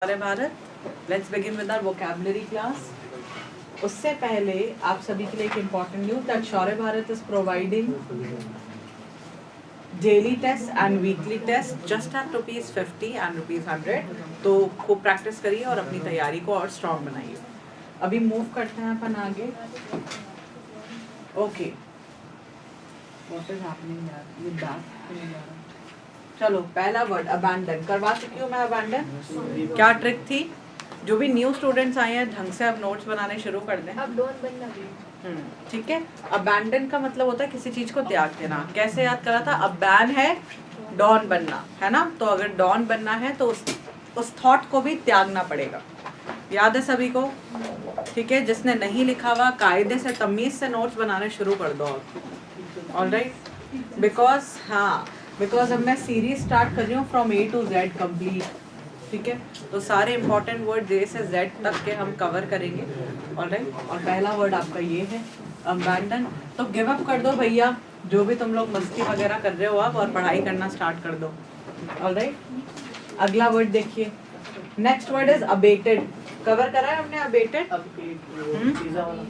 Shaurya Bharat, let's begin with our vocabulary class. उससे पहले आप सभी के लिए एक important news that Shaurya Bharat is providing daily test and weekly test just at ₹50 and ₹100। तो खूब प्रैक्टिस करिए और अपनी तैयारी को और स्ट्रॉन्ग बनाइए। अभी मूव करते हैं अपन आगे। ओके, व्हाट इज हैपनिंग यार, ये बैक चलो पहला वर्ड अबैंडन करवा चुकी हूँ मैं। अबैंडन क्या ट्रिक थी? जो भी न्यू स्टूडेंट्स आए हैं ढंग से अब नोट्स बनाने शुरू कर दें। अब डॉन बनना भी ठीक है। अबैंडन का मतलब होता है किसी चीज को त्याग देना। कैसे याद करा था? अबैन है डॉन बनना, है ना? तो अगर डॉन बनना है तो उस थॉट को भी त्यागना पड़ेगा। याद है सभी को? ठीक है। जिसने नहीं लिखा हुआ कायदे से तमीज से नोट्स बनाने शुरू कर दो। ऑलराइट, बिकॉज अब मैं सीरीज स्टार्ट कर रही हूँ from A to Z complete. ठीक है, तो सारे इंपॉर्टेंट वर्ड A से Z तक के हम कवर करेंगे। ऑलराइट, और पहला वर्ड आपका ये है अबैंडन। तो गिव अप कर दो भैया, जो भी तुम लोग मस्ती वगैरह कर रहे हो आप, और पढ़ाई करना स्टार्ट कर दो। ऑलराइट, अगला वर्ड देखिए। Next word is abetted. Cover करा है हमने अबेटेड।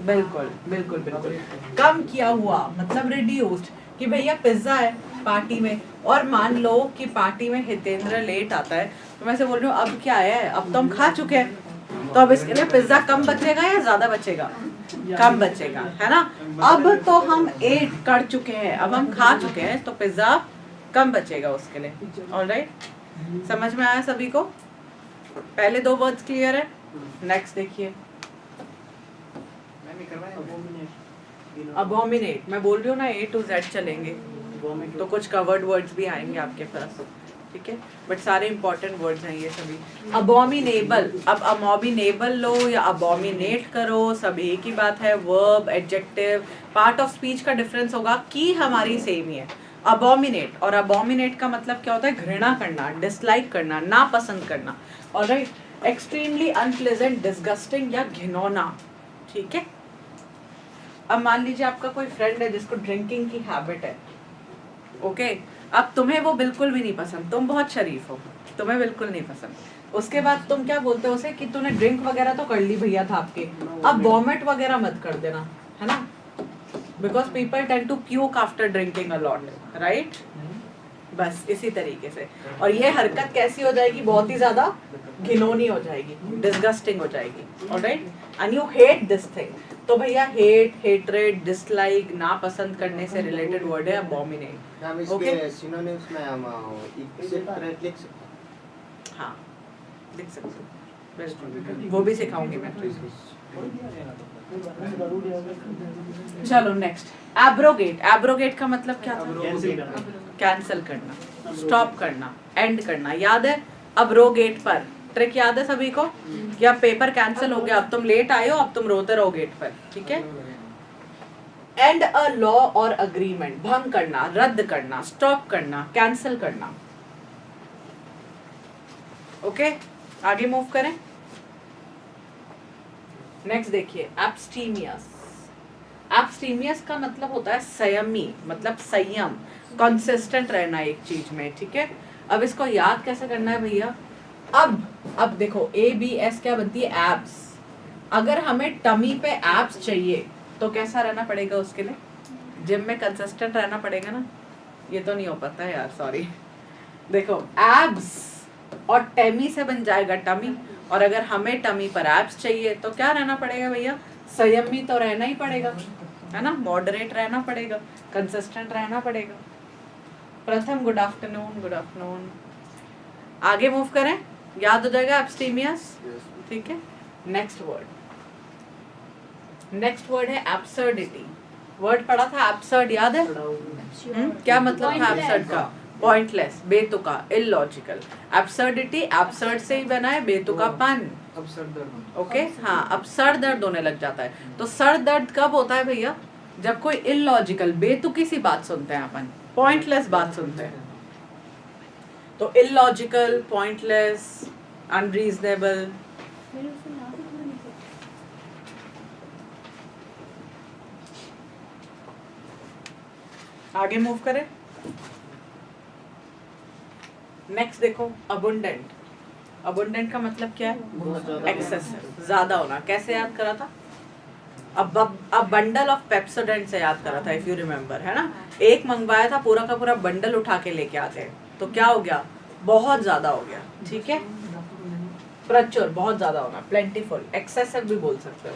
बिल्कुल बिल्कुल बिल्कुल। कम किया हुआ मतलब रिड्यूस्ड। कि भैया पिज्जा है पार्टी में, और मान लो कि पार्टी में हितेंद्र लेट आता है, तो मैं से बोल रही हूँ अब क्या है, अब तो हम खा चुके हैं, तो अब इसके लिए पिज्जा कम बचेगा या ज्यादा बचेगा? कम बचेगा, है ना? अब तो हम एट कर चुके हैं, अब हम खा चुके हैं, तो पिज्जा कम बचेगा उसके लिए। ऑलराइट, समझ में आया सभी को? पहले दो वर्ड्स क्लियर है। नेक्स्ट देखिए, अबोमिनेट। मैं बोल रही हूँ ना A to Z चलेंगे, तो कुछ कवर्ड वर्ड्स भी आएंगे आपके पास। ठीक है, बट सारे इंपॉर्टेंट वर्ड्स हैं ये सभी। अबोमिनेबल, अब अबोमिनेबल लो या अबोमिनेट करो, सब एक ही बात है। Verb, adjective, part of speech का डिफरेंस होगा, की हमारी सेम ही है। अबोमिनेट और अबोमिनेट का मतलब क्या होता है? घृणा करना, डिसलाइक करना, नापसंद करना। ऑलराइट, एक्सट्रीमली अनप्लेजेंट, डिसगस्टिंग या घिनौना। ठीक है। अब मान लीजिए आपका कोई फ्रेंड है जिसको ड्रिंकिंग की हैबिट है। ओके, अब तुम्हें वो बिल्कुल भी नहीं पसंद, तुम बहुत शरीफ हो, तुम्हें बिल्कुल नहीं पसंद। उसके बाद तुम क्या बोलते हो उसे कि तूने ड्रिंक वगैरह तो कर ली भैया था आपके, अब वॉमिट वगैरह मत कर देना, है ना? Because people tend to puke after drinking a lot, right? बस इसी तरीके से। और ये हरकत कैसी हो जाएगी? बहुत ही ज्यादा घिनौनी हो जाएगी, डिसगस्टिंग हो जाएगी। Alright, and you hate this thing. तो भैया हेट, हेट्रेड, डिसलाइक, नापसंद करने से रिलेटेड वर्ड है अबोमिनेट। ओके, सिनोनिम्स में हम सेपरेट लिख सकते हैं। हाँ लिख सकते हो, वो भी सिखाऊंगी मैं। चलो नेक्स्ट, एब्रोगेट। एब्रोगेट का मतलब क्या था? कैंसिल करना, स्टॉप करना, एंड करना। याद है अब्रोगेट पर? ट्रिक याद है सभी को? कि अब पेपर कैंसिल हो गया, अब तुम लेट आए हो, अब तुम रोते रहो गेट पर। ठीक है। एंड अ लॉ और अग्रीमेंट, भंग करना, रद्द करना, स्टॉप करना, कैंसिल करना। ओके, आगे मूव करें। नेक्स्ट देखिए, एब्स्टीमियस। एब्स्टीमियस का मतलब होता है संयमी, मतलब संयम, कंसिस्टेंट रहना एक चीज में। ठीक है। अब इसको याद कैसे करना है भैया? अब देखो ABS क्या बनती है? एब्स। अगर हमें टमी पे एब्स चाहिए तो कैसा रहना पड़ेगा उसके लिए? जिम में कंसिस्टेंट रहना पड़ेगा ना। ये तो नहीं हो पाता है यार, सॉरी। देखो एब्स और टमी से बन जाएगा टमी, और अगर हमें टमी पर एब्स चाहिए तो क्या रहना पड़ेगा भैया? संयमी तो रहना ही पड़ेगा, है ना? मॉडरेट रहना पड़ेगा, कंसिस्टेंट रहना पड़ेगा। प्रथम गुड आफ्टरनून, गुड आफ्टरनून। आगे मूव करें, याद हो जाएगा एब्स्टीमियस। ठीक है। नेक्स्ट वर्ड है एब्सर्डिटी। वर्ड पढ़ा था एब्सर्ड, याद है? क्या मतलब था एब्सर्ड का? पॉइंटलेस, बेतुका, इलॉजिकल। एब्सर्डिटी एब्सर्ड से ही बना है, बेतुकापन। ओके, हाँ, अब सर दर्द होने लग जाता है। तो सर दर्द कब होता है भैया? जब कोई इलॉजिकल, बेतुकी सी बात सुनते हैं अपन, पॉइंटलेस बात सुनते हैं। तो इलॉजिकल, पॉइंटलेस, अनरीजनेबल। आगे मूव करें। नेक्स्ट देखो, अबुंडेंट। अबंडेंट का मतलब क्या है? बहुत ज़्यादा। एक्सेसिव, ज्यादा होना। कैसे याद करा था? अब बंडल ऑफ पेप्सोडेंट से याद करा था, इफ यू रिमेम्बर, है ना? एक मंगवाया था, पूरा का पूरा बंडल उठा के लेके आ गए, तो क्या हो गया? बहुत ज्यादा हो गया, ठीक है? प्रचुर, बहुत ज्यादा होना, प्लेंटीफुल, एक्सेसिव भी बोल सकते हो।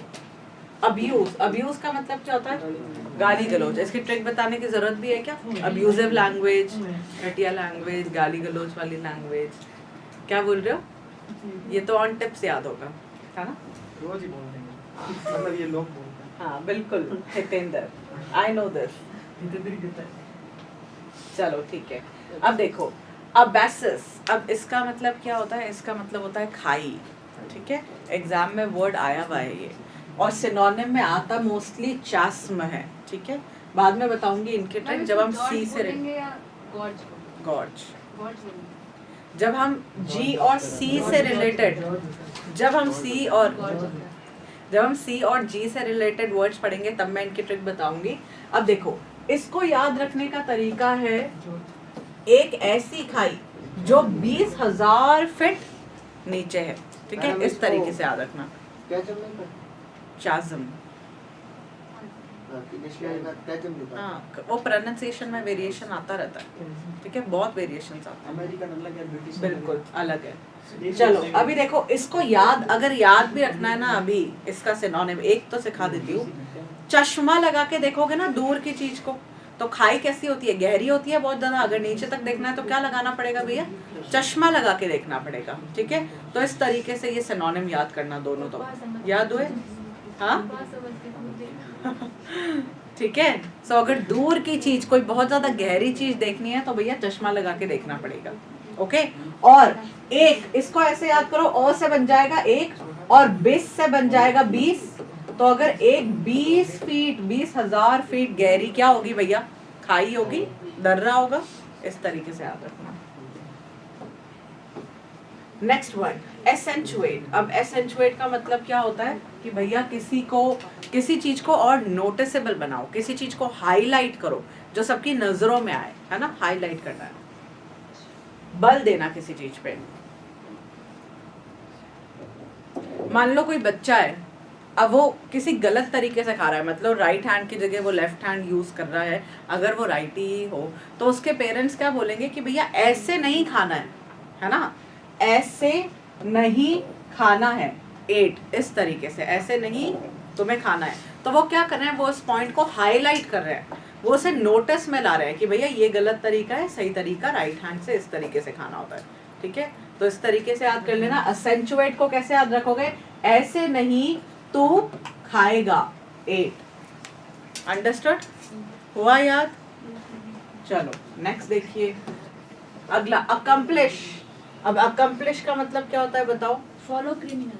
अब्यूज, अब्यूज का मतलब क्या होता है? गाली गलौज। इसकी ट्रिक बताने की जरूरत भी है क्या? अब्यूजिव लैंग्वेज, घटिया लैंग्वेज, गाली गलौज वाली लैंग्वेज। क्या बोल रहे हो? ये तो ऑन टिप्स याद होगा, है ना? रोज ही बोलते हैं, मतलब ये लोग बोलते हैं। हाँ बिल्कुल हितेंद्र, आई नो दिस। चलो ठीक है, अब देखो अबैसिस। अब इसका मतलब क्या होता है? इसका मतलब होता है खाई, ठीक है? एग्जाम में वर्ड आया हुआ है ये, और सिनोनिम में आता मोस्टली चास्म है, ठीक है? बाद में बताऊंगी इनके ट्रिक जब हम सी से गॉर्ज। जब हम जी और सी से रिलेटेड, जब हम सी और जी से रिलेटेड वर्ड्स पढ़ेंगे तब मैं इनकी ट्रिक बताऊंगी। अब देखो, इसको याद रखने का तरीका है, एक ऐसी खाई जो 20,000 फीट नीचे है, ठीक है? इस तरीके से याद रखना। क्या चल रहा है? चाज़म, क्या चल रहा है? हाँ, वो प्रोनाउंसिएशन में वेरिएशन आता रहता है, ठीक है? बहुत वेरिएशंस आते हैं, अमेरिकन अलग है, ब्रिटिश बिल्कुल अलग है। चलो अभी देखो, इसको याद, अगर याद भी रखना है ना, अभी इसका सिनोनिम एक तो सिखा देती हूँ। चश्मा लगा के देखोगे ना दूर की चीज को, तो खाई कैसी होती है? गहरी होती है बहुत ज्यादा। अगर नीचे तक देखना है तो क्या लगाना पड़ेगा भैया? चश्मा लगा के देखना पड़ेगा, ठीक है? तो इस तरीके से ये सिनोनिम याद करना, दोनों तो याद हुए? हाँ ठीक है। सो अगर दूर की चीज, कोई बहुत ज्यादा गहरी चीज देखनी है तो भैया चश्मा लगा के देखना पड़ेगा, ओके? और एक, इसको ऐसे याद करो, ओ से बन जाएगा एक, और 20 से बन जाएगा 20। तो अगर एक 20 फीट, 20,000 फीट गहरी क्या होगी भैया? खाई होगी, दर्रा होगा। इस तरीके से याद रखना। Next word, accentuate. अब एसेंचुएट का मतलब क्या होता है कि भैया किसी चीज को और नोटिसेबल बनाओ, किसी चीज को हाईलाइट करो जो सबकी नजरों में आए, है ना? हाईलाइट करना है, बल देना किसी चीज पे। मान लो कोई बच्चा है, अब वो किसी गलत तरीके से खा रहा है, मतलब राइट हैंड की जगह वो लेफ्ट हैंड यूज कर रहा है। अगर वो राइट ही हो तो उसके पेरेंट्स क्या बोलेंगे कि भैया ऐसे नहीं खाना है ना? ऐसे नहीं खाना है, 8 इस तरीके से, ऐसे नहीं तुम्हें खाना है। तो वो क्या कर रहे हैं? वो इस पॉइंट को हाईलाइट कर रहे हैं, वो उसे नोटिस में ला रहे हैं कि भैया ये गलत तरीका है, सही तरीका राइट हैंड से इस तरीके से खाना होता है, ठीक है? तो इस तरीके से याद कर लेना। एसेंचुएट को कैसे याद रखोगे? ऐसे नहीं तू खाएगा, 8। अंडरस्टूड? हुआ याद? चलो नेक्स्ट देखिए, अगला अकम्प्लिश। अब अकम्प्लिश का मतलब क्या होता है बताओ? फॉलो क्रिमिनल,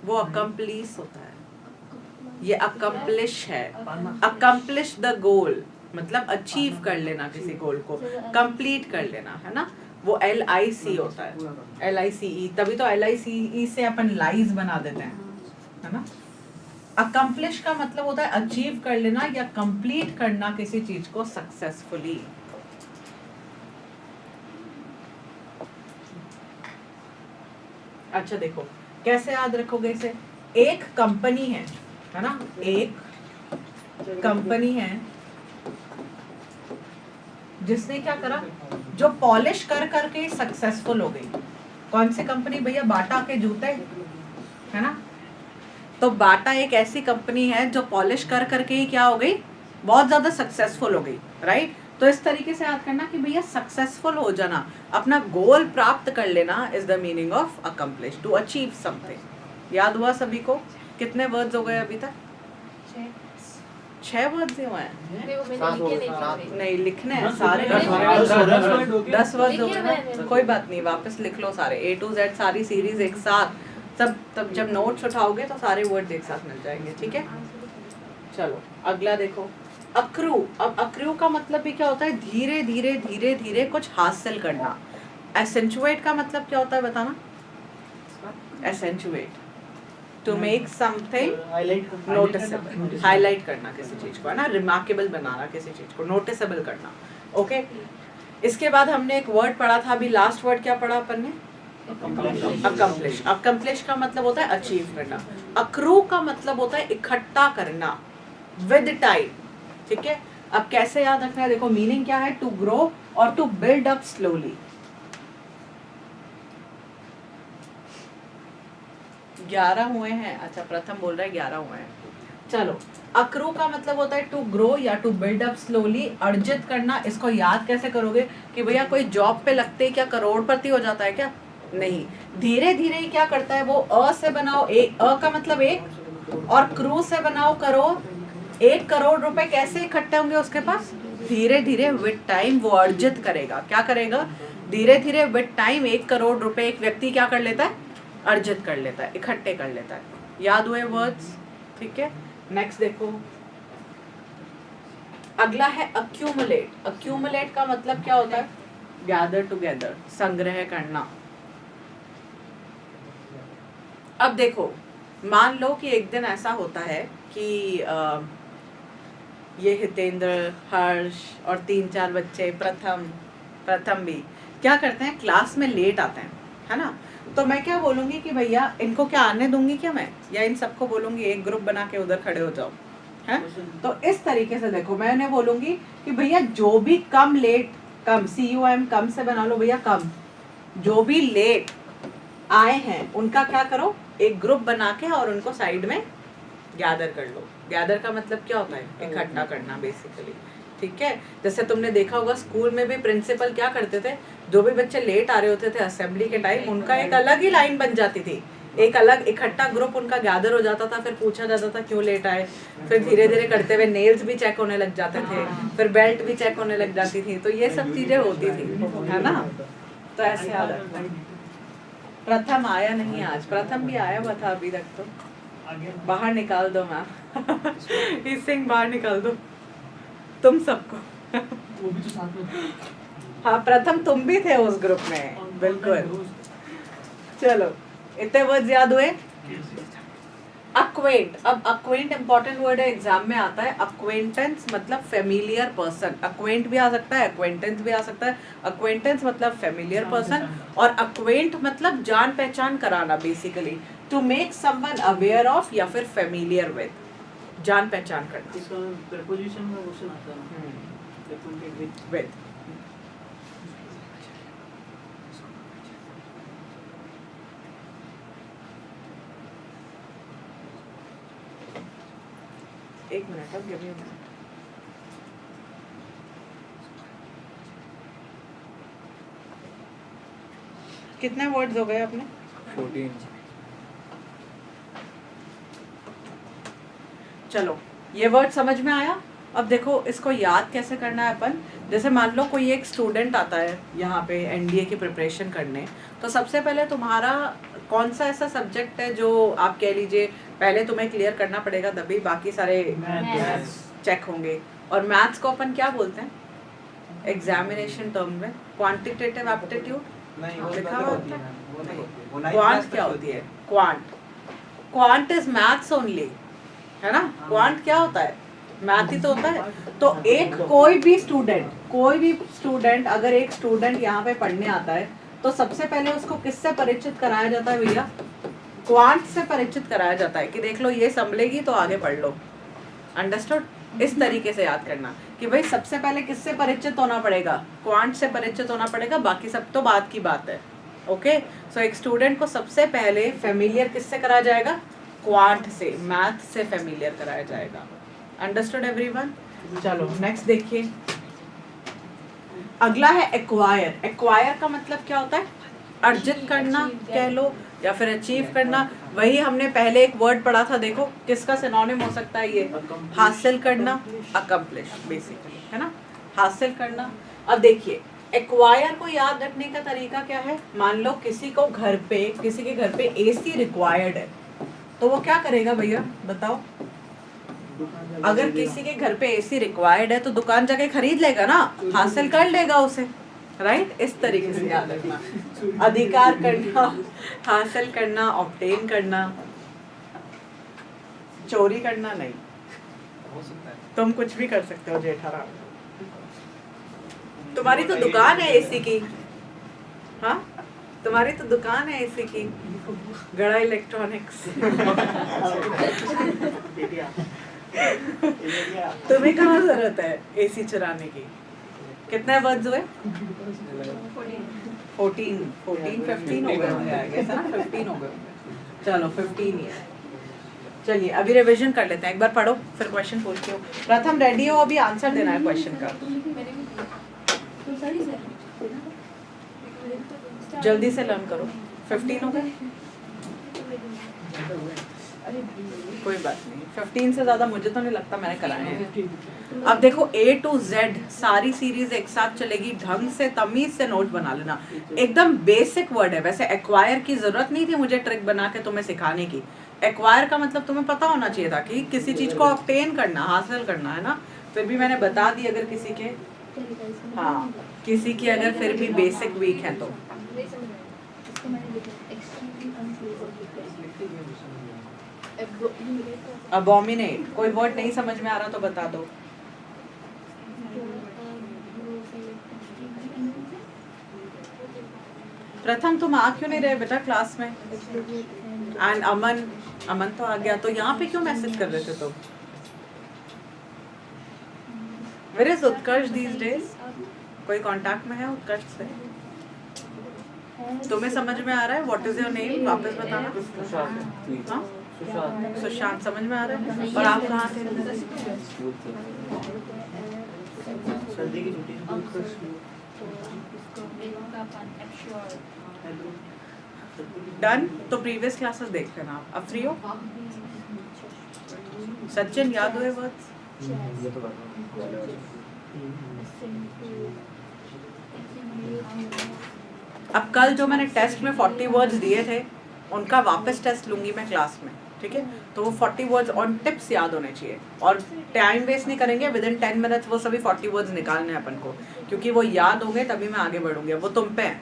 वो अकम्प्लीस होता है, ये अकम्प्लिश है। अकम्प्लिश द गोल मतलब अचीव कर लेना, किसी गोल को कंप्लीट कर लेना, है ना? वो LIC होता है, LICE। तभी तो LICE से अपन लाइज बना देते हैं, है ना? अकम्प्लिश का मतलब होता है अचीव कर लेना या कंप्लीट करना किसी चीज को सक्सेसफुली। अच्छा देखो कैसे याद रखोगे इसे। एक कंपनी है ना? एक कंपनी है जिसने क्या करा, जो पॉलिश कर करके सक्सेसफुल हो गई। कौन सी कंपनी भैया? बाटा के जूते, है ना? तो बाटा एक ऐसी कंपनी है जो पॉलिश कर करके ही क्या हो गई? बहुत ज्यादा सक्सेसफुल हो गई, राइट? तो इस तरीके से याद करना कि भैया सक्सेसफुल हो जाना, अपना गोल प्राप्त कर लेना is the meaning of accomplish, to achieve something. याद हुआ सभी को? कितने वर्ड्स हो गए अभी तक? 6 वर्ड्स ही हुए हैं। नहीं लिखने हैं सारे, 10 वर्ड्स हो गए। कोई बात नहीं, वापस लिख लो सारे A to Z, सारी सीरीज एक साथ, सब तब जब नोट्स उठाओगे तो सारे वर्ड्स एक साथ मिल जाएंगे, ठीक है? चलो अगला देखो, अक्रू। अब अक्रू का मतलब भी क्या होता है? धीरे धीरे धीरे धीरे कुछ हासिल करना। एसेंचुएट का मतलब क्या होता है बताना? Accentuate, to make something noticeable, highlight करना किसी चीज को, है ना? रिमार्केबल बनाना किसी चीज को, नोटिसेबल करना, ओके? इसके बाद हमने एक वर्ड पढ़ा था, अभी लास्ट वर्ड क्या पढ़ा अपन ने? अकम्प्लिश। अकम्प्लिश का मतलब होता है अचीव करना। अक्रू का मतलब होता है इकट्ठा करना विद टाइम, ठीक है। अब कैसे याद रखना है, देखो मीनिंग क्या है, टू ग्रो और टू बिल्ड अप स्लोली। 11 हुए हैं, अच्छा प्रथम बोल रहा है 11 हुए हैं। चलो, अक्रू का मतलब होता है टू ग्रो या टू बिल्ड अप स्लोली, अर्जित करना। इसको याद कैसे करोगे कि भैया कोई जॉब पे लगते ही क्या करोड़पति हो जाता है क्या? नहीं, धीरे धीरे ही क्या करता है वो, अ से बनाओ एक, अ का मतलब एक, और क्रू से बनाओ करोड़। 1 करोड़ रुपए कैसे इकट्ठे होंगे उसके पास? धीरे धीरे विद टाइम वो अर्जित करेगा। क्या करेगा? धीरे धीरे विद टाइम 1 करोड़ रुपए एक व्यक्ति क्या कर लेता है? अर्जित कर लेता है, इकट्ठे कर लेता है। याद हुए वर्ड्स? ठीक है, नेक्स्ट देखो, अगला है अक्यूमुलेट। अक्यूमुलेट का मतलब क्या होता है? गैदर टुगेदर, संग्रह करना। अब देखो, मान लो कि एक दिन ऐसा होता है कि ये हितेंद्र, हर्ष और 3-4 बच्चे, प्रथम भी क्या करते हैं, क्लास में लेट आते हैं, है ना। तो मैं क्या बोलूंगी कि भैया इनको क्या आने दूंगी क्या मैं, या इन सबको बोलूंगी एक ग्रुप बना के उधर खड़े हो जाओ, है। तो इस तरीके से देखो, मैं उन्हें बोलूंगी कि भैया जो भी कम लेट, कम CUM कम से बना लो भैया, कम जो भी लेट आए हैं उनका क्या करो, एक ग्रुप बना के और उनको साइड में गैदर कर लो। गैदर का मतलब क्या होता है? इकट्ठा करना बेसिकली, ठीक है। जैसे तुमने देखा होगा स्कूल में भी प्रिंसिपल क्या करते थे, जो भी बच्चे लेट आ रहे होते थे असेंबली के टाइम, उनका एक अलग ही लाइन बन जाती थी, एक अलग इकट्ठा ग्रुप उनका गैदर हो जाता था। फिर पूछा जाता था क्यों लेट आए, फिर धीरे धीरे करते हुए नेल्स भी चेक होने लग जाते थे, फिर बेल्ट भी चेक होने लग जाती थी। तो ये सब चीजें होती थी, है ना। तो ऐसे याद रखना। प्रथम आया नहीं आज, प्रथम भी आया हुआ था अभी तक, तो बाहर निकाल दो मैम। इस सिंह बाहर निकाल दो तुम सबको। वो भी तो साथ में था। हाँ, प्रथम तुम भी थे उस ग्रुप में, बिल्कुल। चलो, इतने वर्ड याद हुए। अक्वेंट, अब अक्वेंट इंपॉर्टेंट वर्ड है, एग्जाम में आता है। अक्वेंटेंस मतलब फेमिलियर पर्सन, अक्वेंट भी आ सकता है, अक्वेंटेंस भी आ सकता है। अक्वेंटेंस मतलब फेमिलियर पर्सन, और अक्वेंट मतलब जान पहचान कराना basically, to make someone aware of या फिर फेमिलियर विद, जान पहचान करना। इसका प्रीपोजिशन का क्वेश्चन आता है, acquainted with। विद। एक मिनट, अब गिव मी अ मिनट। कितने वर्ड्स हो गए अपने? 14। चलो, ये वर्ड समझ में आया। अब देखो इसको याद कैसे करना है अपन। जैसे मान लो कोई एक स्टूडेंट आता है यहाँ पे NDA की प्रिपरेशन करने, तो सबसे पहले तुम्हारा कौन सा ऐसा सब्जेक्ट है जो आप कह लीजिए पहले तुम्हें क्लियर करना पड़ेगा, तभी बाकी सारे चेक होंगे। और मैथ्स को अपन क्या बोलते हैं एग्जामिनेशन टर्म में? क्वांटिटेटिव एप्टीट्यूड नहीं, वो लिखा तो हुआ होती होता है, है। वो तो होती है। वो नहीं, 9th क्वांट क्लास क्या तक होती है? क्वांट इज मैथ्स ओनली, है ना। क्वांट क्या होता है? मैथ ही तो होता है। तो एक कोई भी स्टूडेंट अगर एक स्टूडेंट यहाँ पे पढ़ने आता है, तो सबसे पहले उसको किससे परिचित कराया जाता है भैया? क्वांट से परिचित कराया जाता है कि देख लो ये संभलेगी तो आगे पढ़ लो। अंडरस्टूड? इस तरीके से याद करना कि भाई सबसे पहले किससे परिचित होना पड़ेगा? क्वांट से परिचित होना पड़ेगा, बाकी सब तो बात की बात है। ओके, सो एक स्टूडेंट को सबसे पहले फेमिलियर किससे कराया जाएगा? क्वांट से, मैथ से फेमिलियर कराया जाएगा। Understood everyone? चलो नेक्स्ट देखिए, अगला है एक्वायर। एक्वायर का मतलब क्या होता है? अर्जित करना कह लो या फिर अचीव करना। वही हमने पहले एक वर्ड पढ़ा था, देखो किसका सिनोनिम हो सकता है ये? हासिल करना, अकम्प्लिश बेसिकली, है ना, हासिल करना। अब देखिए एक्वायर को याद रखने का तरीका क्या है? मान लो किसी के घर पे AC रिक्वायर्ड है, तो वो क्या करेगा भैया बताओ? अगर किसी के घर पे AC रिक्वायर्ड है तो दुकान जाके खरीद लेगा ना, हासिल कर लेगा उसे, राइट। इस तरीके से याद रखना, अधिकार करना, हासिल करना, ऑब्टेन करना। चोरी करना नहीं, हो सकता है। तुम कुछ भी कर सकते हो जेठाराम, तुम्हारी तो दुकान है AC की, हाँ तुम्हारी तो दुकान है एसी की, गड़ा इलेक्ट्रॉनिक्स। तुम्हें कहाँ जरूरत है एसी चलाने की? कितने वर्ड्स हुए? 14 15 हो गए होंगे, I guess, है ना? 15 हो गए होंगे। चलो 15 ही है। चलिए अभी रिवीजन कर लेते हैं, एक बार पढ़ो फिर क्वेश्चन पूछती हूँ। प्रथम रेडी हो, अभी आंसर देना है क्वेश्चन का। जल्दी से लर्न करो। 15 हो गए, कोई बात नहीं, 15 से ज्यादा मुझे तो नहीं लगता मैंने कराए हैं। अब देखो A to Z सारी सीरीज एक साथ चलेगी, ढंग से तमीज से नोट बना लेना। एकदम बेसिक वर्ड है, वैसे एक्वायर की जरूरत नहीं थी मुझे ट्रिक बना के तुम्हें सिखाने की। एक्वायर का मतलब तुम्हें पता होना चाहिए था कि किसी चीज को ऑब्टेन करना, हासिल करना, है ना? फिर भी मैंने बता दी, अगर किसी के हाँ किसी की अगर फिर भी बेसिक वीक है तो। अबोमिनेट, कोई वर्ड नहीं समझ में आ रहा तो बता दो। प्रथम तुम आ क्यों नहीं रहे बेटा क्लास में? एंड अमन तो आ गया, तो यहाँ पे क्यों मैसेज कर रहे थे तुम? Where is Utkarsh these days? कोई कांटेक्ट में है उत्कर्ष से? तुम्हें समझ में आ रहा है? What is your name? वापस बताना। हाँ? सुशांत समझ में आ रहा है? और आप कहाँ थे? सर्दी की छुट्टी डन। तो प्रीवियस क्लासेस देख लेना आप। अब फ्री हो? सचिन याद हुए वर्ड्स? अब कल जो मैंने टेस्ट में 40 वर्ड्स दिए थे उनका वापस टेस्ट लूंगी मैं क्लास में, ठीक है? तो वो 40 वर्ड्स ऑन टिप्स याद होने चाहिए और टाइम वेस्ट नहीं करेंगे। विद इन 10 मिनट्स वो सभी 40 वर्ड्स निकालने हैं अपन को, क्योंकि वो याद होंगे तभी मैं आगे बढ़ूंगी। वो तुम पे है,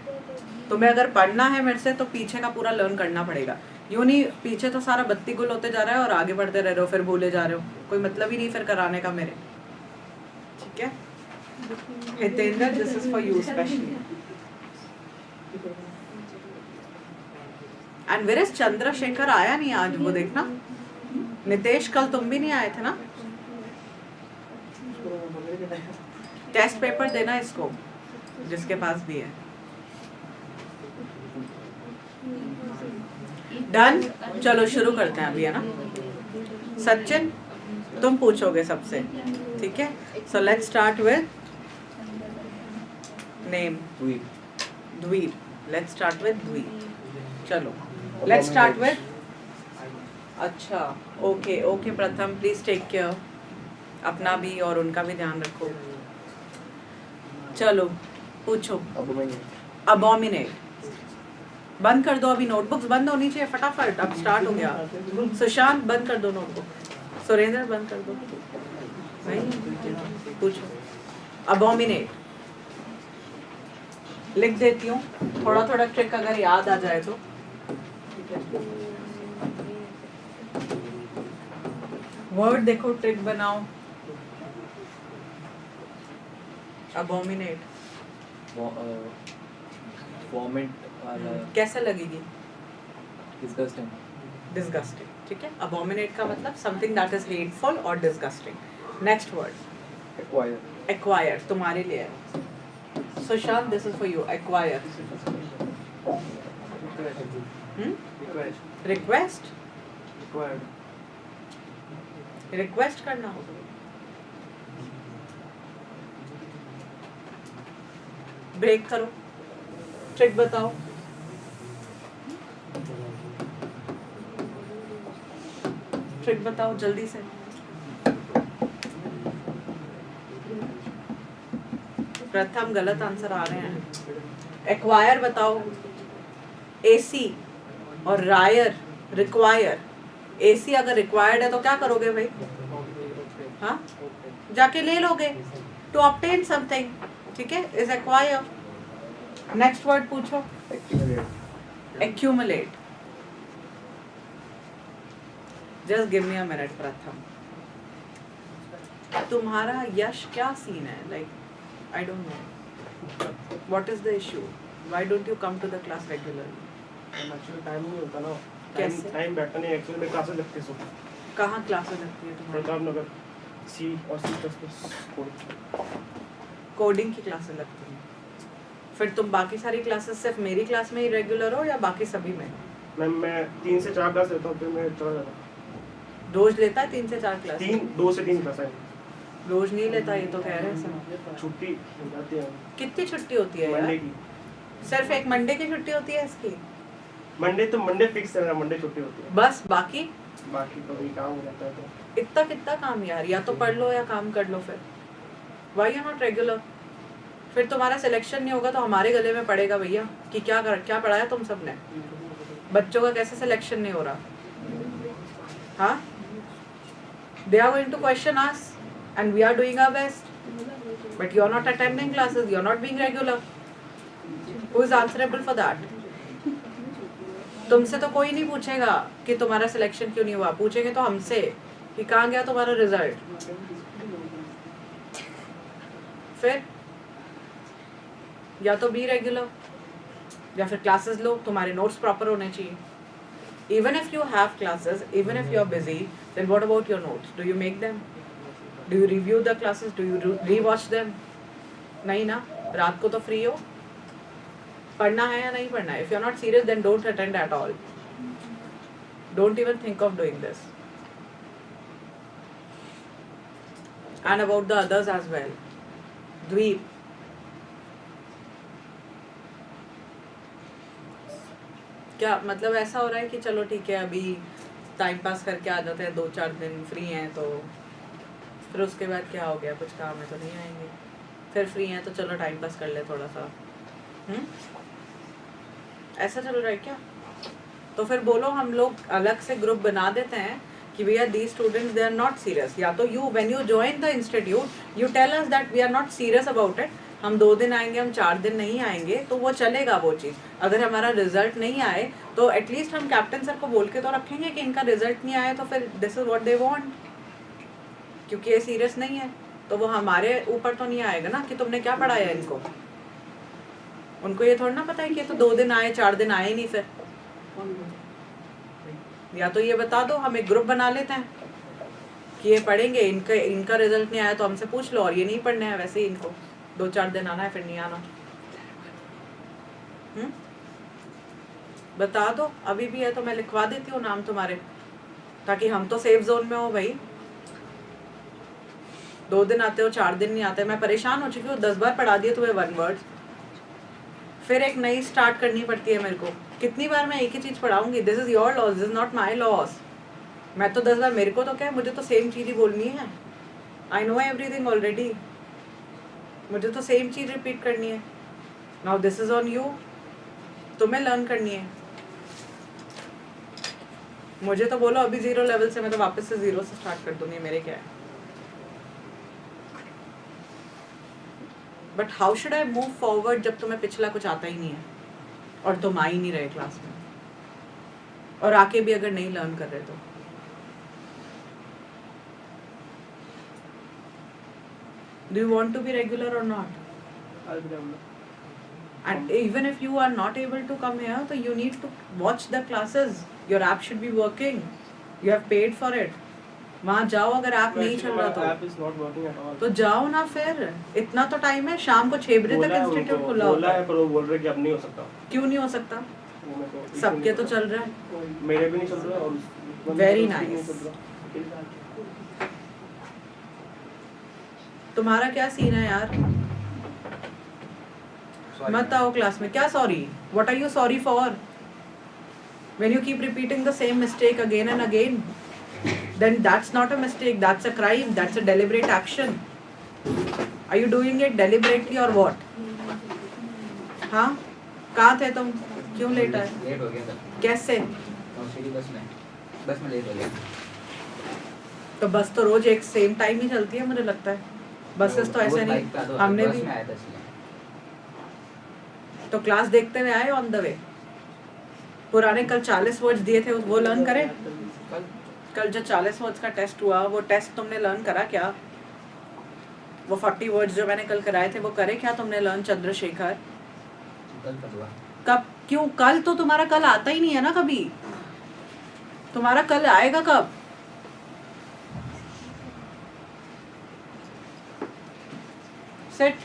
तुम्हें अगर पढ़ना है मेरे से तो पीछे का पूरा लर्न करना पड़ेगा। यूँ नहीं पीछे तो सारा बत्ती गुल होते जा रहा है और आगे बढ़ते रह रहे हो, फिर भूले जा रहे हो। कोई मतलब ही नहीं फिर कराने का मेरे, ठीक है? Hitendra, this is for you specially. And where is Chandrashekhar? आया नहीं आज, वो देखना। नितेश कल तुम भी नहीं आए थे ना? टेस्ट पेपर देना इसको जिसके पास भी है। डन, चलो शुरू करते हैं अभी, है ना? सचिन तुम पूछोगे सबसे, ठीक है? So let's start with name. द्वीप। लेट्स स्टार्ट विद द्वीप। चलो लेट्स स्टार्ट विद, अच्छा ओके ओके प्रथम प्लीज टेक केयर, अपना भी और उनका भी ध्यान रखो। चलो पूछो। अबोमिनेट। बंद कर दो अभी, नोटबुक्स बंद होनी चाहिए फटाफट। अब स्टार्ट हो गया। सुशांत बंद कर दो नोटबुक। सुरेंद्र बंद कर दो। नहीं पूछो। अबोमिनेट लिख देती हूँ, थोड़ा थोड़ा ट्रिक अगर याद आ जाए तो। वर्ड देखो, ट्रिक बनाओ। अबोमिनेट वॉमिट वाला, कैसे लगेगी? डिस्गस्टिंग। डिस्गस्टिंग, ठीक है? अबोमिनेट का मतलब समथिंग दैट इज हेटफुल और disgusting. Next word acquire. Acquire तुम्हारे लिए है। Sushant, this is for you. Acquire. Request. Request करना हो। ब्रेक करो, ट्रिक बताओ। ट्रिक बताओ जल्दी से। प्रथम गलत आंसर आ रहे हैं। एक्वायर बताओ। एसी और रायर रिक्वायर। एसी अगर रिक्वायर्ड है तो क्या करोगे भाई? हाँ, जाके ले लोगे। टू ऑब्टेन समथिंग, ठीक है, इज एक्वायर। नेक्स्ट वर्ड पूछो। Accumulate. Just give me a minute प्रथम। तुम्हारा यश क्या सीन है? Like I don't know what is the issue. Why don't you come to the class regularly? Actually time नहीं होता ना, कैसे? टाइम बैठता नहीं, एक्चुअली मेरी क्लासेस लगती है सुबह, कहाँ क्लासेस लगती है तुम्हारी? प्रताप नगर सी और C++ कोड। कोडिंग की क्लासेस लगती हैं। फिर तुम बाकी सारी क्लासेस सिर्फ मेरी क्लास में ही रेगुलर हो या बाकी सभी में? मैं 3 से 4 क्लास लेता हूँ, फिर मैं चला जाता हूँ। रोज लेता है 3 से 4 क्लास? 2 से 3 क्लास है, रोज नहीं लेता, ये तो कह रहे हैं सब। छुट्टी हो जाती है कितनी छुट्टी होती है मंडे यार? की। सिर्फ एक मंडे की छुट्टी होती है इसकी? मंडे फिक्स है, मंडे छुट्टी होती है, बस बाकी बाकी तो भी काम हो जाता है। तो इतना कितना काम यार, या तो पढ़ लो या काम कर लो। फिर वाई आर नॉट रेगुलर? फिर तुम्हारा सिलेक्शन नहीं होगा तो हमारे गले में पड़ेगा भैया कि क्या पढ़ाया तुम सबने। बच्चों का कैसे सिलेक्शन नहीं हो रहा? हाँ, they are going to question us and we are doing our best, but you are not attending classes, you are not being regular. Who is answerable for that? तुमसे तो कोई नहीं पूछेगा कि तुम्हारा सिलेक्शन क्यों नहीं हुआ, पूछेंगे तो हमसे कि कहाँ गया तुम्हारा रिजल्ट। फिर या तो बी रेगुलर या फिर क्लासेस लो, तुम्हारे नोट्स प्रॉपर होने चाहिए। Even if you have classes, even if you are busy, then what about your notes? Do you make them? Do you review the classes? Do you re-watch them? नहीं ना, रात को तो free हो, पढ़ना है या नहीं पढ़ना है? If you are not serious, then don't attend at all. Don't even think of doing this. And about the others as well. Dweep. क्या मतलब ऐसा हो रहा है कि चलो ठीक है अभी टाइम पास करके आ जाते हैं, 2-4 दिन फ्री हैं तो फिर उसके बाद क्या हो गया, कुछ काम है तो नहीं आएंगे, फिर फ्री हैं तो चलो टाइम पास कर ले थोड़ा सा। ऐसा चल रहा है क्या? तो फिर बोलो हम लोग अलग से ग्रुप बना देते हैं कि भैया these students they are not serious. या तो you when you join the institute you tell us that we are not serious about it, हम 2 दिन आएंगे, हम 4 दिन नहीं आएंगे, तो वो चलेगा वो चीज़। अगर हमारा रिजल्ट नहीं आए तो एटलीस्ट हम कैप्टन सर को बोल के तो रखेंगे कि इनका रिजल्ट नहीं आया तो फिर this is what they want, क्योंकि ये सीरियस नहीं है तो वो हमारे ऊपर तो नहीं आएगा ना कि तुमने क्या पढ़ाया इनको। उनको ये थोड़ा ना पता है कि तो 2 दिन आए 4 दिन आए नहीं। फिर या तो ये बता दो, हम एक ग्रुप बना लेते हैं कि ये पढ़ेंगे, इनका रिजल्ट नहीं आया तो हमसे पूछ लो, और ये नहीं पढ़ने हैं वैसे ही इनको 2-4 दिन आना है फिर नहीं आना। बता दो, अभी भी है तो मैं लिखवा देती हूँ नाम तुम्हारे, ताकि हम तो सेफ जोन में हो भाई। 2 दिन आते हो 4 दिन नहीं आते, मैं परेशान हो चुकी हूँ। 10 बार पढ़ा दिए तुम्हें 1 वर्ड, फिर एक नई स्टार्ट करनी पड़ती है मेरे को। कितनी बार मैं एक ही चीज़ पढ़ाऊंगी? This is your loss, this is not my loss. मैं तो 10 बार, मेरे को तो क्या है, मुझे तो सेम चीज़ ही बोलनी है। आई नो एवरीथिंग ऑलरेडी, मुझे तो सेम चीज़ रिपीट करनी है। Now this is on you, तुम्हें लर्न करनी है। मुझे तो बोलो अभी 0 लेवल से, मैं तो वापस से 0 से स्टार्ट कर दूंगी, मेरे क्या है। But how should I move forward जब तुम्हें पिछला कुछ आता ही नहीं है और तुम आ ही नहीं रहे क्लास में, और आके भी अगर नहीं लर्न कर रहे तो? Do you want to be regular or not? I'll be regular. And even if you are not able to come here, so you need to watch the classes. Your app should be working. You have paid for it. वहाँ जाओ, अगर app नहीं चल रहा तो App is not working at all. तो जाओ ना। फिर इतना तो टाइम है, शाम को 6 बजे तक इंस्टीट्यूट खुला होता बोला है। है पर वो बोल रहे कि अब नहीं हो सकता। क्यों नहीं हो सकता? वो मेरे को issue सबके नहीं तो पता। चल रहा है। मेरे भी नहीं चल रहा और Very नहीं nice. चल रहा। तुम्हारा क्या सीन है यार? मत आओ क्लास में। क्या sorry? What are you sorry for? When you keep repeating the same mistake again and again, then that's not a mistake. That's a crime. That's a deliberate action. Are you doing it deliberately or what? हाँ? कहाँ थे तुम? क्यों late आए? Late हो गया था। कैसे? बस में लेट हो गया। तो बस तो रोज एक सेम टाइम ही चलती है मुझे लगता है। बसेस तो ऐसे नहीं, हमने भी तो क्लास देखते हुए आए ऑन द वे। पुराने कल 40 वर्ड्स दिए थे वो लर्न करें? कल जो 40 वर्ड्स का टेस्ट हुआ वो टेस्ट तुमने लर्न करा क्या? वो 40 वर्ड्स जो मैंने कल कराए थे वो करे क्या तुमने लर्न? चंद्रशेखर कल करवा कब? क्यों कल? तो तुम्हारा कल आता ही नहीं है ना कभी, तुम्हारा कल आएगा कब? सेट।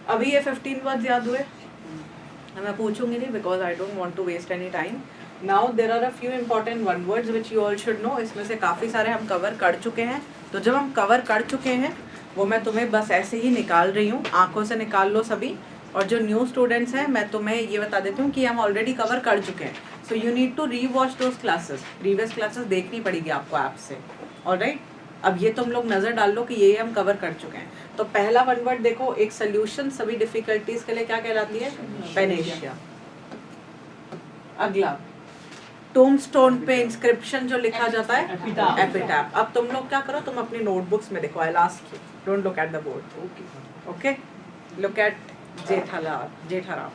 अभी ये 15 वर्ड्स याद हुए? मैं पूछूंगी नहीं because I don't want to waste any time. Now there are a few important one words which you all should know. इसमें से काफ़ी सारे हम कवर कर चुके हैं, तो जब हम कवर कर चुके हैं वो मैं तुम्हें बस ऐसे ही निकाल रही हूँ, आंखों से निकाल लो सभी। और जो न्यू स्टूडेंट्स हैं मैं तुम्हें ये बता देती हूँ कि हम ऑलरेडी कवर कर चुके हैं, so you need to rewatch those classes. Previous classes देखनी पड़ेगी आपको ऐप से, ऑलराइट। अब ये तुम लोग नज़र डाल लो कि ये हम कवर कर चुके हैं। तो पहला वन वर्ड देखो, एक सोल्यूशन सभी डिफिकल्टीज के लिए क्या कहलाती है? पेनेशिया। अगला टोम्बस्टोन पे इंस्क्रिप्शन जो लिखा जाता है, एपिटैफ। अब तुम लोग क्या करो, तुम अपनी नोटबुक्स में देखो, I ask you, don't look at the board, okay? Look at Jetharam,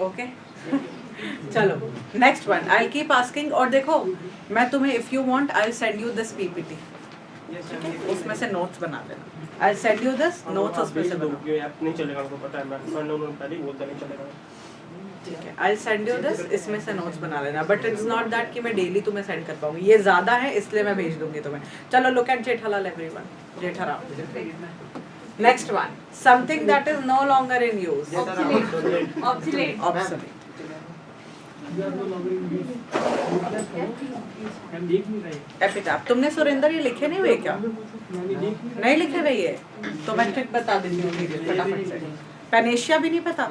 okay? चलो next one, I keep asking. और देखो मैं तुम्हें if you want I will send you this PPT, उसमें से नोट्स बना लेना। I will send you this notes, उसमें से बना, नहीं चलेगा, उनको पता है, मैं संडे उन्होंने पहले ही बोलता नहीं चलेगा, ठीक है? आई विल सेंड यू दिस, इसमें से नोट्स बना लेना। बट इट्स नॉट दैट कि मैं डेली तुम्हें सेंड कर पाऊंगी, ये ज्यादा है इसलिए मैं भेज दूंगी तुम्हें। चलो look at Jethalal everyone, Jetharam. Next one, something that is no longer in use, obsolete. Epitaph. तुमने सुरेंद्र ये लिखे नहीं हुए क्या? नहीं लिखे हुए ये, तो मैं ट्रिक बता देती हूँ फटाफट से। पेनेशिया भी नहीं पता?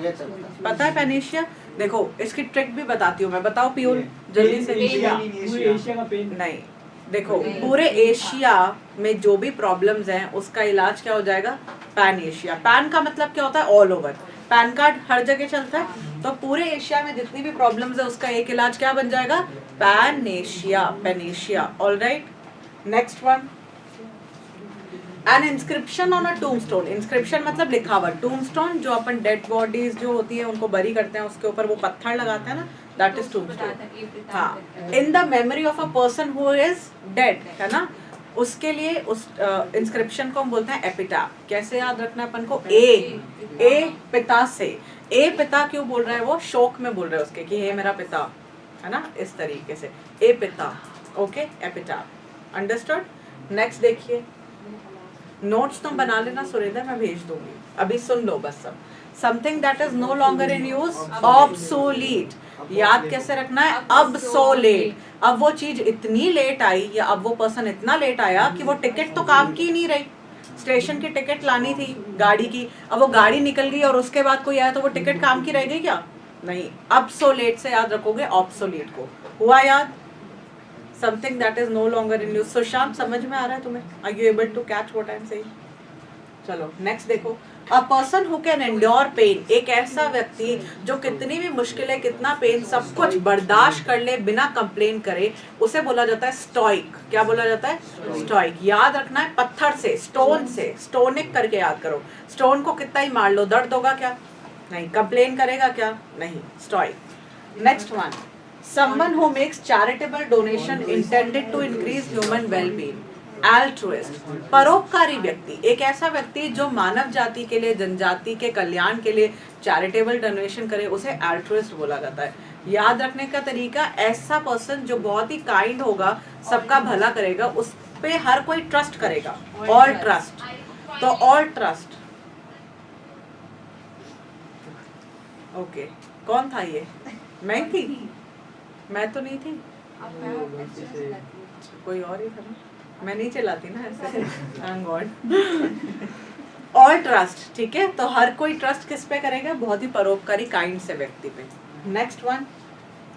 पता है पेनेशिया? देखो इसकी ट्रिक भी बताती हूँ मैं, बताओ प्यूल जल्दी से। एशिया का पेन नहीं, देखो पूरे एशिया में जो भी प्रॉब्लम्स हैं उसका इलाज क्या हो जाएगा? Pan Asia. पैन का मतलब क्या होता है? All over. पैन कार्ड हर जगह चलता है, तो पूरे एशिया में जितनी भी प्रॉब्लम्स है उसका एक इलाज क्या बन जाएगा? Panacea, panacea, alright. Next one, an inscription on a tombstone. Inscription मतलब लिखावट। टूम्बस्टोन जो अपन डेड बॉडीज जो होती है उनको बरी करते हैं, उसके ऊपर वो पत्थर लगाते हैं ना, दैट इज टूम्बस्टोन। हाँ, in the memory of a person who is dead, है ना, उसके लिए उस इंस्क्रिप्शन को हम बोलते हैं एपिटैफ। कैसे याद रखना है अपन को? ए पिता से। ए पिता क्यों बोल रहा है? वो शोक में बोल रहा है उसके कि हे मेरा पिता, है ना, इस तरीके से ए पिता, ओके? एपिटैफ, अंडरस्टूड? नेक्स्ट देखिए, नोट्स तुम बना लेना सुरेंद्र, मैं भेज दूंगी, अभी सुन लो बस सब। Something that is no longer in use, obsolete. याद कैसे रखना है? अब्सोलेट। अब वो चीज इतनी लेट आई या अब वो पर्सन इतना लेट आया कि वो टिकट तो काम की नहीं रही। स्टेशन की टिकट लानी थी गाड़ी की, अब वो गाड़ी निकल गई और उसके बाद कोई आया तो वो टिकट काम की रह गई क्या? नहीं। अब्सोलेट से याद रखोगे ऑब्सोलेट को। हुआ याद? Something that is no longer in use. Sushant समझ में आ रहा है तुम्हें? Are you able to catch what I am saying? चलो नेक्स्ट देखो, a person who can endure pain. एक ऐसा व्यक्ति जो कितनी भी मुश्किलें, कितना पेन, सब कुछ बर्दाश्त कर ले बिना कंप्लेन करे, उसे बोला जाता है स्टोइक। क्या बोला जाता है? स्टोइक। याद रखना है पत्थर से, स्टोन से, स्टोनिक करके याद करो। स्टोन को कितना ही मार लो, दर्द होगा क्या? नहीं। कंप्लेन करेगा क्या? नहीं। Stoic. Next one, someone who makes charitable donation intended to increase human well-being, altruist। परोपकारी व्यक्ति, एक ऐसा व्यक्ति जो मानव जाति के लिए, जनजाति के कल्याण के लिए चैरिटेबल डोनेशन करे, उसे altruist बोला जाता है। याद रखने का तरीका, ऐसा पर्सन जो बहुत ही काइंड होगा, सबका भला करेगा, उस पे हर कोई ट्रस्ट करेगा। All trust. तो ऑल ट्रस्ट, ओके। कौन था ये? मैं थी? मैं तो नहीं थी, कोई और ही था ना, मैं नहीं चलाती ना ऐसे। Thank God. ऑल ट्रस्ट, ठीक है? तो हर कोई ट्रस्ट किस पे करेगा? बहुत ही परोपकारी काइंड से व्यक्ति पे। Next one,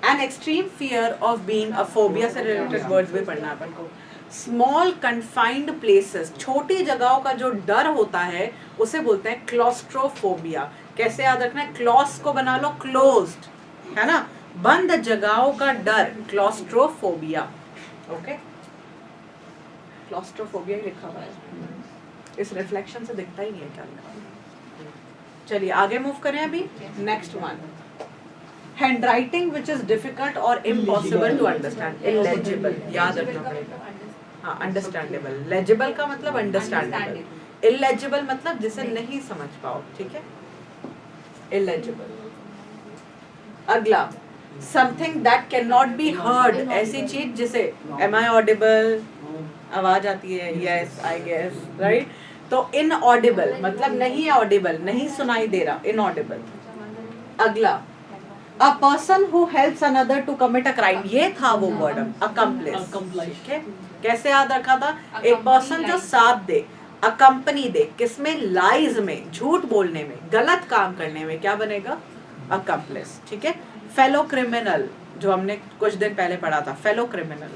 an extreme fear of being a phobia से रिलेटेड वर्ड्स भी पढ़ना अपन को। स्मॉल कन्फाइंड प्लेसेस, छोटी जगहों का जो डर होता है उसे बोलते हैं क्लॉस्ट्रोफोबिया। कैसे याद रखना है? क्लॉस को बना लो क्लोज्ड, है ना, बंद जगहों का डर, क्लॉस्ट्रोफोबिया, ओके? क्लॉस्ट्रोफोबिया ही लिखा हुआ है, इस रिफ्लेक्शन से दिखता ही नहीं है क्या लिखा है। चलिए आगे मूव करें अभी। Next one, handwriting which is difficult और इम्पॉसिबल टू अंडरस्टैंड, इलेजिबल। याद रखना पड़ेगा। हाँ, अंडरस्टैंडेबल। लेजिबल का मतलब अंडरस्टैंडेबल। इलेजिबल मतलब जिसे नहीं समझ पाओ, ठीक है, इलेजिबल। अगला, something that can not be heard, ऐसी चीज जिसे, एम आई ऑडिबल, आवाज आती है, यस आई गेस, राइट। तो इनऑडिबल मतलब नहीं ऑडिबल, नहीं सुनाई दे रहा, इनऑडिबल। अगला, a person who helps another to commit a crime, ये था वो वर्ड, अकम्प्लिस, ठीक है। कैसे याद रखा था? एक पर्सन जो साथ दे, अकम्पनी दे, किसमें? लाइज में, झूठ बोलने में, गलत काम करने में, क्या बनेगा? अकम्प्लिस, ठीक है। फेलो क्रिमिनल, जो हमने कुछ दिन पहले पढ़ा था, फेलो क्रिमिनल।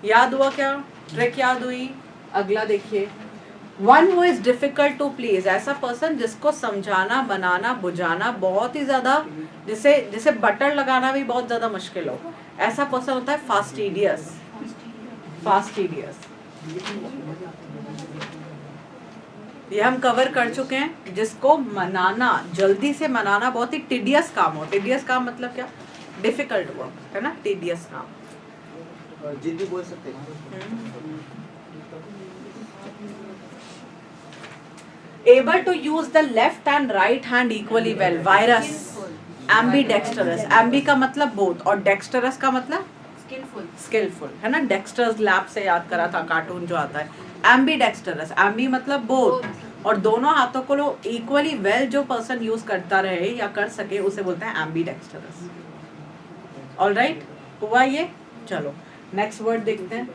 याद हुआ क्या? ट्रिक याद हुई? अगला देखिए, one who is difficult to please, ऐसा पर्सन जिसको समझाना, बनाना, बुझाना बहुत ही ज्यादा, जिसे बटर लगाना भी बहुत ज्यादा मुश्किल हो, ऐसा पर्सन होता है फास्टिडियस, फास्टिडियस। ये हम कवर कर चुके हैं। जिसको मनाना, जल्दी से मनाना बहुत ही टिडियस काम हो, टिडियस काम मतलब क्या? डिफिकल्ट वर्क है ना, टिडियस काम। जिद्दी बोल सकते हैं। Able to use the left and right hand equally well, virus, ambidextrous, ambi का मतलब बोथ और dexterous का मतलब स्किलफुल, है ना। डेक्स्टर्स लैब से याद करा था, कार्टून जो आता है। एम्बीडेक्स्टरस, एम्बी मतलब बोथ, और दोनों हाथों को लो इक्वली वेल जो पर्सन यूज करता रहे या कर सके उसे बोलते हैं एम्बीडेक्स्टरस। ऑलराइट, हुआ ये? चलो नेक्स्ट वर्ड देखते हैं।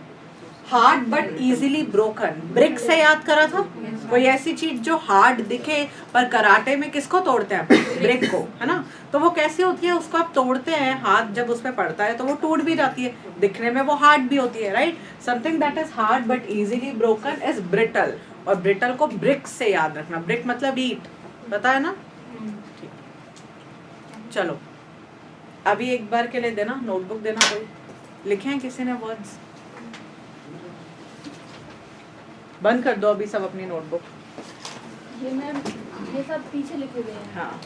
Hard but easily broken, brick से याद करा था, कोई ऐसी चीज जो हार्ड दिखे पर कराटे में किसको तोड़ते हैं? ब्रिक को, है ना। तो वो कैसे होती है? उसको आप तोड़ते हैं, हाथ जब उस पर पड़ता है तो वो टूट भी जाती है, दिखने में वो हार्ड भी होती है, right. Something that is hard but easily broken is brittle, और ब्रिटल को ब्रिक से याद रखना, ब्रिक मतलब ईट, पता है ना। चलो अभी एक बार के लिए देना, नोटबुक देना, कोई लिखे हैं किसी ने वर्ड्स? बंद कर दो अभी सब अपनी नोटबुक। ये मैम, ये सब पीछे लिखे हुए हैं। हाँ,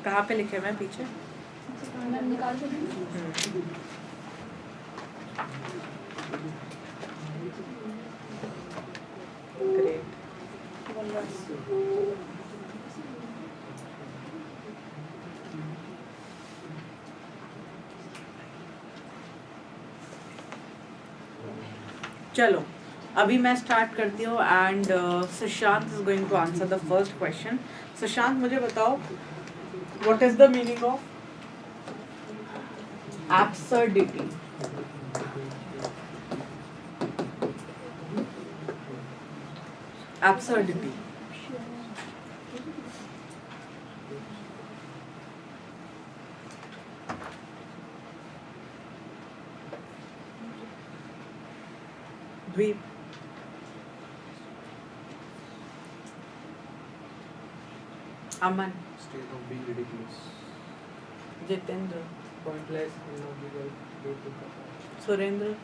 कहाँ पे लिखे हुए हैं पीछे? मैम निकाल के दूँ? ग्रेट। चलो अभी मैं स्टार्ट करती हूँ and Sushant is going to answer the first question. Sushant मुझे बताओ, what is the meaning of absurdity? Absurdity Dweep, Aman, State of being ridiculous. Jitendra, Pointless, illogical, beautiful. Surendra,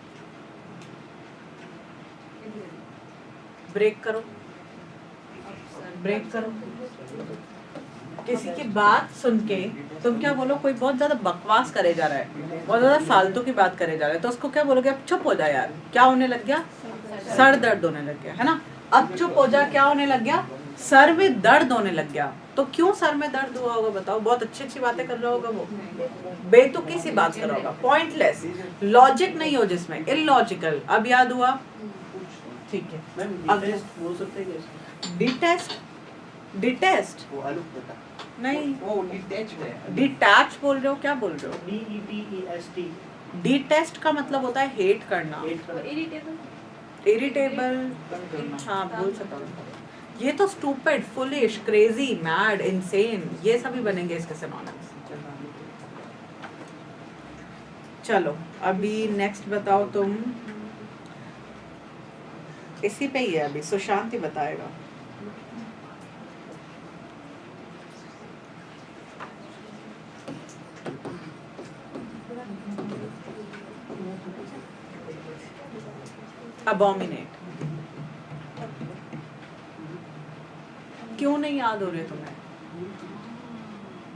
break करो, ब्रेक करो। किसी की बात सुन के तुम क्या बोलो? कोई बहुत ज्यादा बकवास करे जा रहा है, बहुत ज्यादा फालतू की बात करे जा रहा है, तो उसको क्या बोलोगे? अब चुप हो जा यार, क्या होने लग गया? सर दर्द होने लग गया, है ना। अब चुप हो जा, क्या होने लग गया? सर में दर्द होने लग गया। तो क्यों सर में दर्द हुआ होगा बताओ? बहुत अच्छी अच्छी बातें कर रहा होगा वो, बेतुकी सी बात कर रहा होगा, पॉइंटलेस, लॉजिक नहीं हो जिसमें, इलॉजिकल। अब याद हुआ? ठीक है। मैम डिटेस्ट बोल सकते हैं कैसे? डिटेस्ट, डिटेस्ट वो आलू पता नहीं, वो डिटैच्ड है। डिटैच बोल रहे हो, क्या बोल रहे हो? DETEST डिटेस्ट का मतलब होता है हेट करना, इरिटेबल, इरिटेबल। हाँ बोल सकता हूँ। ये तो stupid, foolish, crazy, mad, insane, ये सभी बनेंगे इसके सिनोनिम्स। चलो अभी नेक्स्ट बताओ तुम, इसी पे ही है अभी, सुशांत ही बताएगा। अबोमिनेट, क्यों नहीं याद हो रहे तुम्हें?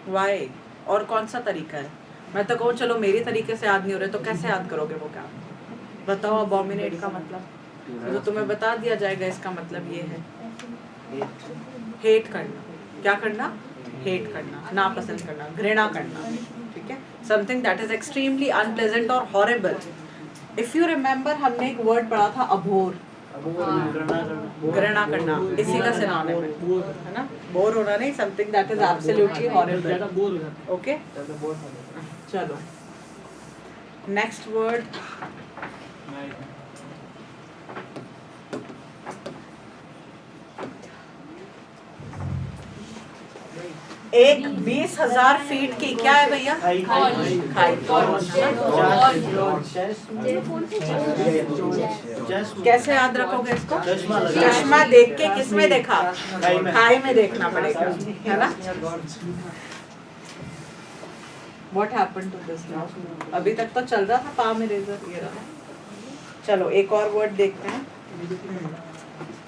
वाई? और कौन सा तरीका है? मैं तो कहूँ चलो मेरी तरीके से याद नहीं हो रहे, तो कैसे याद करोगे वो काम? बताओ अबोमिनेट का मतलब, तो तुम्हें बता दिया जाएगा इसका मतलब ये है हेट करना। क्या करना? हेट करना, नापसंद करना, घृणा करना, ठीक है, something that is extremely unpleasant और हॉरिबल। इफ यू रिमेम्बर हमने एक वर्ड पढ़ा था अभोर, घृणा करना, इसी का सिनोनिम है ना, बोर होना नहीं, something that is absolutely horrible. Bore हो जाता ओके, चलो नेक्स्ट वर्ड है। एक 20,000 फीट की क्या है भैया? खाई। कैसे याद रखोगे इसको? चश्मा देख के किस में देखा? खाई में देखना पड़ेगा, है ना? What happened to this now? अभी तक तो चल रहा था पाम इरेजर ये रहा। चलो एक और वर्ड देखते हैं।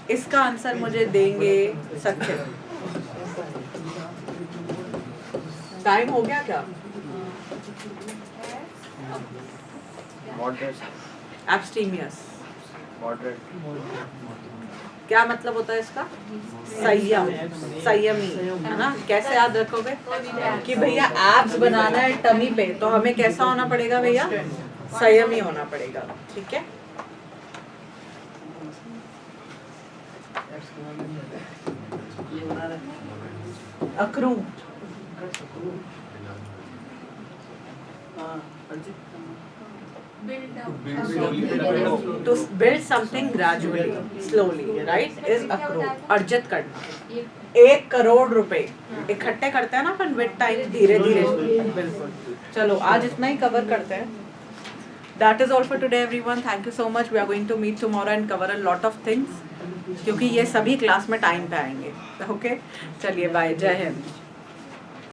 इसका आंसर मुझे देंगे सचिन। टाइम हो गया क्या? Moderate. एब्स्टीमियस Moderate. क्या मतलब होता है इसका? संयम, संयमी, है ना? कैसे याद रखोगे कि भैया एब्स बनाना है टमी पे, तो हमें कैसा होना पड़ेगा भैया? संयमी होना पड़ेगा, ठीक है? ये बना रहे अक्रू, हाँ अर्जित to build something gradually, slowly, right? is accrue, अर्जित करना। 1 करोड़ रुपए इकट्ठे करते हैं ना अपन विद टाइम, धीरे धीरे। बिल्कुल, चलो आज इतना ही कवर करते हैं। That is all for today everyone. Thank you so much. We are going to meet tomorrow and cover a lot of things, क्योंकि ये सभी क्लास में टाइम पे आएंगे। ओके, चलिए बाय, जय हिंद।